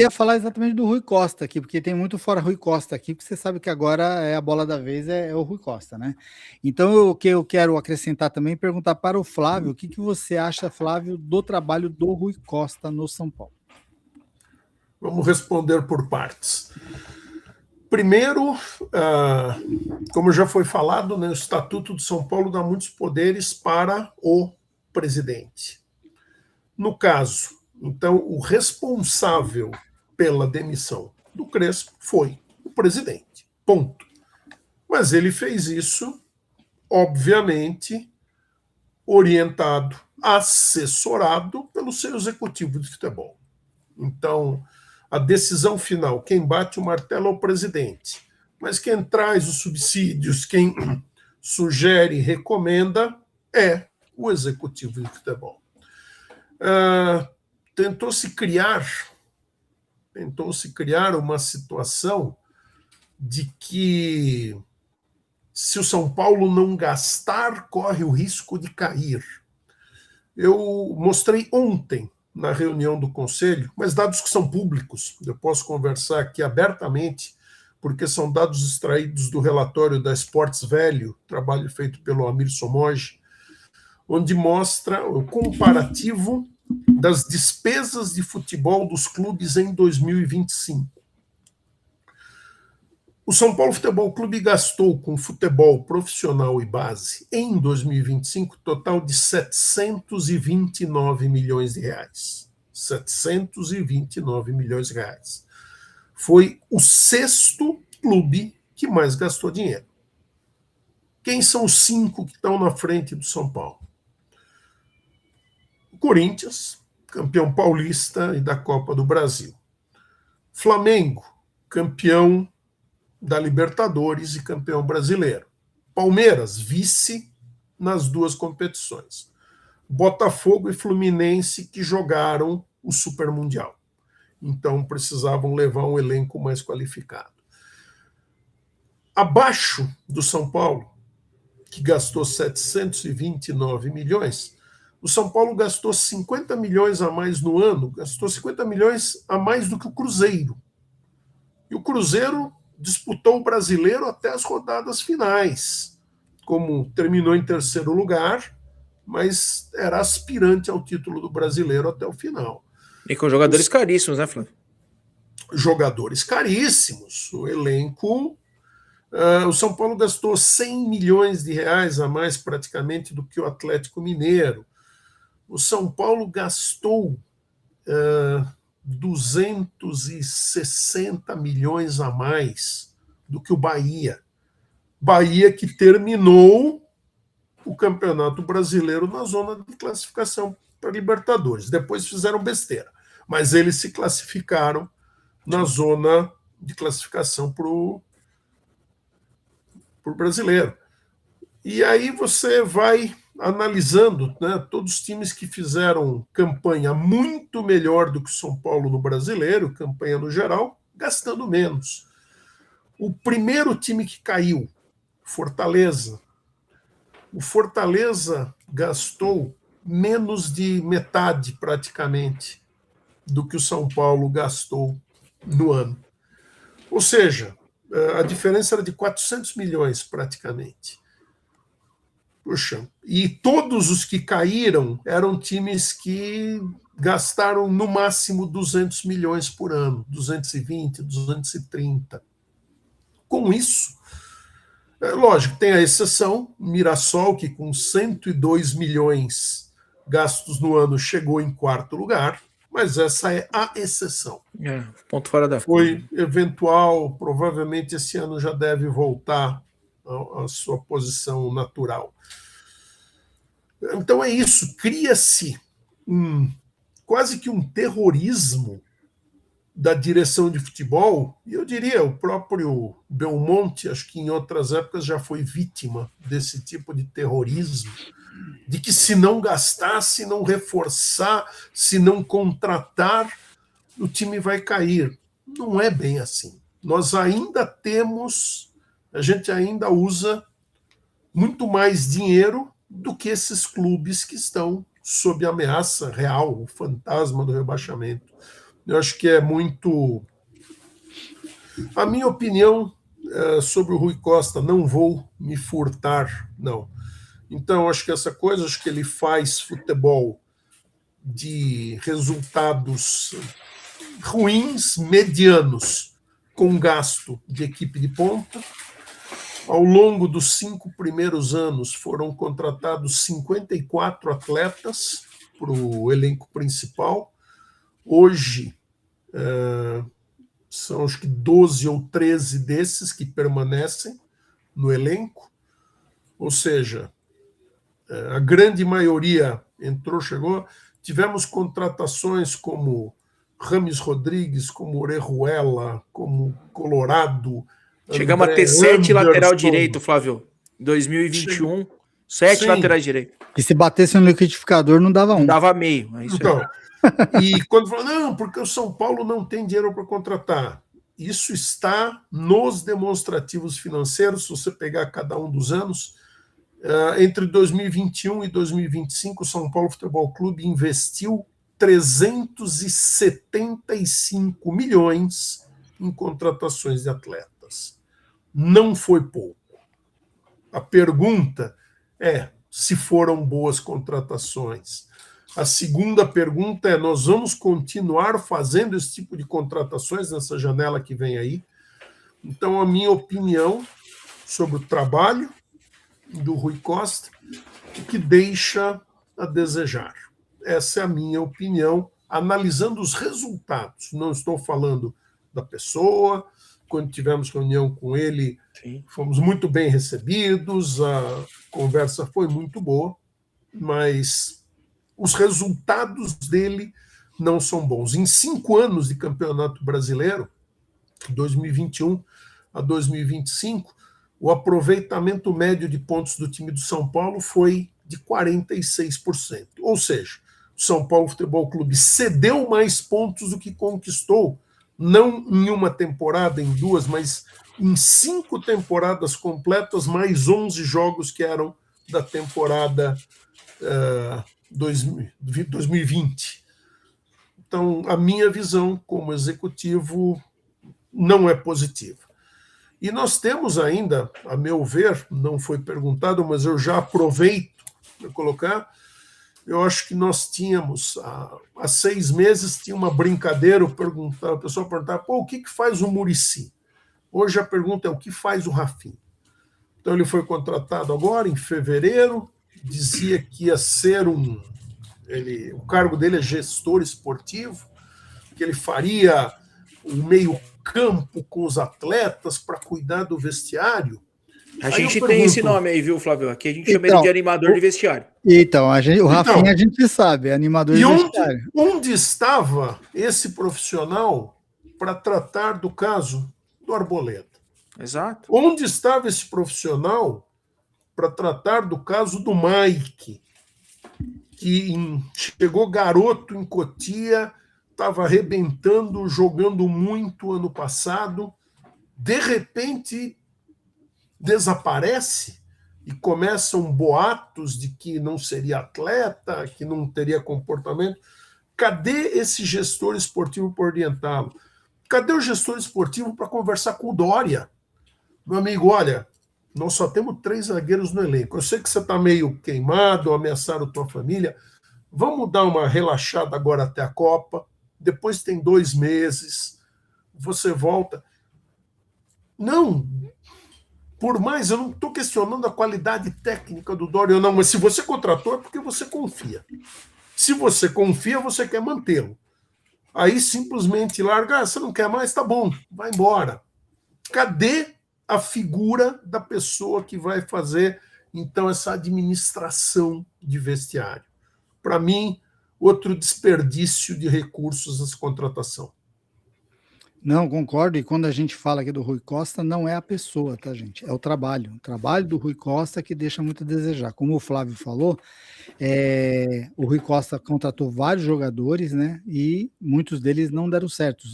ia falar exatamente do Rui Costa aqui, porque tem muito fora Rui Costa aqui, porque você sabe que agora é a bola da vez é o Rui Costa, né? Então, o que eu quero acrescentar também, perguntar para o Flávio, o que você acha, Flávio, do trabalho do Rui Costa no São Paulo? Vamos responder por partes. Primeiro, como já foi falado, né, o Estatuto de São Paulo dá muitos poderes para o presidente. No caso, então, o responsável pela demissão do Crespo foi o presidente. Ponto. Mas ele fez isso, obviamente, orientado, assessorado pelo seu executivo de futebol. Então, a decisão final, quem bate o martelo é o presidente. Mas quem traz os subsídios, quem sugere e recomenda é o executivo de futebol. Tentou-se criar uma situação de que se o São Paulo não gastar, corre o risco de cair. Eu mostrei ontem na reunião do Conselho, mas dados que são públicos, eu posso conversar aqui abertamente, porque são dados extraídos do relatório da Esportes Velho, trabalho feito pelo Amir Somoge, onde mostra o comparativo das despesas de futebol dos clubes em 2025. O São Paulo Futebol Clube gastou com futebol profissional e base em 2025 total de 729 milhões de reais. 729 milhões de reais. Foi o sexto clube que mais gastou dinheiro. Quem são os 5 que estão na frente do São Paulo? O Corinthians, campeão paulista e da Copa do Brasil. Flamengo, campeão da Libertadores e campeão brasileiro. Palmeiras, vice nas duas competições. Botafogo e Fluminense, que jogaram o Super Mundial. Então precisavam levar um elenco mais qualificado. Abaixo do São Paulo, que gastou 729 milhões, o São Paulo gastou 50 milhões a mais no ano, gastou 50 milhões a mais do que o Cruzeiro. E o Cruzeiro disputou o Brasileiro até as rodadas finais, como terminou em terceiro lugar, mas era aspirante ao título do Brasileiro até o final. E com jogadores caríssimos, né, Flávio? Jogadores caríssimos, o elenco... o São Paulo gastou 100 milhões de reais a mais praticamente do que o Atlético Mineiro. O São Paulo gastou 260 milhões a mais do que o Bahia. Bahia que terminou o Campeonato Brasileiro na zona de classificação para Libertadores. Depois fizeram besteira, mas eles se classificaram na zona de classificação para o Brasileiro. E aí você vai analisando, né, todos os times que fizeram campanha muito melhor do que o São Paulo no Brasileiro, campanha no geral, gastando menos. O primeiro time que caiu, Fortaleza. O Fortaleza gastou menos de metade, praticamente, do que o São Paulo gastou no ano. Ou seja, a diferença era de 400 milhões, praticamente. Puxa, e todos os que caíram eram times que gastaram no máximo 200 milhões por ano, 220, 230. Com isso, lógico, tem a exceção, Mirassol, que com 102 milhões gastos no ano chegou em quarto lugar, mas essa é a exceção. Ponto fora da Foi eventual, provavelmente esse ano já deve voltar à sua posição natural. Então é isso, cria-se quase que um terrorismo da direção de futebol, e eu diria, o próprio Belmonte, acho que em outras épocas já foi vítima desse tipo de terrorismo, de que se não gastar, se não reforçar, se não contratar, o time vai cair. Não é bem assim. Nós ainda temos, a gente ainda usa muito mais dinheiro do que esses clubes que estão sob ameaça real, o fantasma do rebaixamento. Eu acho que é muito... A minha opinião sobre o Rui Costa, não vou me furtar, não. Então, acho que essa coisa, acho que ele faz futebol de resultados ruins, medianos, com gasto de equipe de ponta. Ao longo dos 5 primeiros anos, foram contratados 54 atletas para o elenco principal. Hoje, são acho que 12 ou 13 desses que permanecem no elenco. Ou seja, a grande maioria entrou, chegou. Tivemos contratações como Rames Rodrigues, como Orejuela, como Colorado. Chegamos a ter 7 lateral direito, Flávio. 2021, 7 laterais direitos. E se batesse no liquidificador, não dava um. Não dava meio. É isso então, e quando falou, não, porque o São Paulo não tem dinheiro para contratar. Isso está nos demonstrativos financeiros, se você pegar cada um dos anos. Entre 2021 e 2025, o São Paulo Futebol Clube investiu 375 milhões em contratações de atletas. Não foi pouco. A pergunta é se foram boas contratações. A segunda pergunta é: nós vamos continuar fazendo esse tipo de contratações nessa janela que vem aí? Então, a minha opinião sobre o trabalho do Rui Costa, que deixa a desejar. Essa é a minha opinião, analisando os resultados. Não estou falando da pessoa. Quando tivemos reunião com ele, sim, fomos muito bem recebidos, a conversa foi muito boa, mas os resultados dele não são bons. Em 5 anos de campeonato brasileiro, 2021 a 2025, o aproveitamento médio de pontos do time do São Paulo foi de 46%. Ou seja, o São Paulo Futebol Clube cedeu mais pontos do que conquistou, não em uma temporada, em 2, mas em 5 temporadas completas, mais 11 jogos que eram da temporada 2020. Então, a minha visão como executivo não é positiva. E nós temos ainda, a meu ver, não foi perguntado, mas eu já aproveito para colocar, eu acho que nós tínhamos, há 6 meses, tinha uma brincadeira, o pessoal perguntava, o que faz o Muricy? Hoje a pergunta é, o que faz o Rafinha? Então ele foi contratado agora, em fevereiro, dizia que ia ser o cargo dele é gestor esportivo, que ele faria o meio-campo com os atletas para cuidar do vestiário. A gente tem esse nome aí, viu, Flávio? Aqui a gente chama ele de animador de vestiário. Então, o Rafinha a gente sabe, animador de vestiário. Onde estava esse profissional para tratar do caso do Arboleda? Exato. Onde estava esse profissional para tratar do caso do Mike, que chegou garoto em Cotia, estava arrebentando, jogando muito ano passado, de repente desaparece e começam boatos de que não seria atleta, que não teria comportamento. Cadê esse gestor esportivo para orientá-lo? Cadê o gestor esportivo para conversar com o Dória? Meu amigo, olha, nós só temos 3 zagueiros no elenco. Eu sei que você está meio queimado, ameaçaram tua família. Vamos dar uma relaxada agora até a Copa. Depois tem 2 meses, você volta. Não, por mais, eu não estou questionando a qualidade técnica do Dória, não, mas se você contratou é porque você confia. Se você confia, você quer mantê-lo. Aí simplesmente larga, você não quer mais, tá bom, vai embora. Cadê a figura da pessoa que vai fazer, então, essa administração de vestiário? Para mim, outro desperdício de recursos nessa contratação. Não, concordo, e quando a gente fala aqui do Rui Costa, não é a pessoa, tá, gente? É o trabalho do Rui Costa que deixa muito a desejar. Como o Flávio falou, o Rui Costa contratou vários jogadores, né, e muitos deles não deram certo.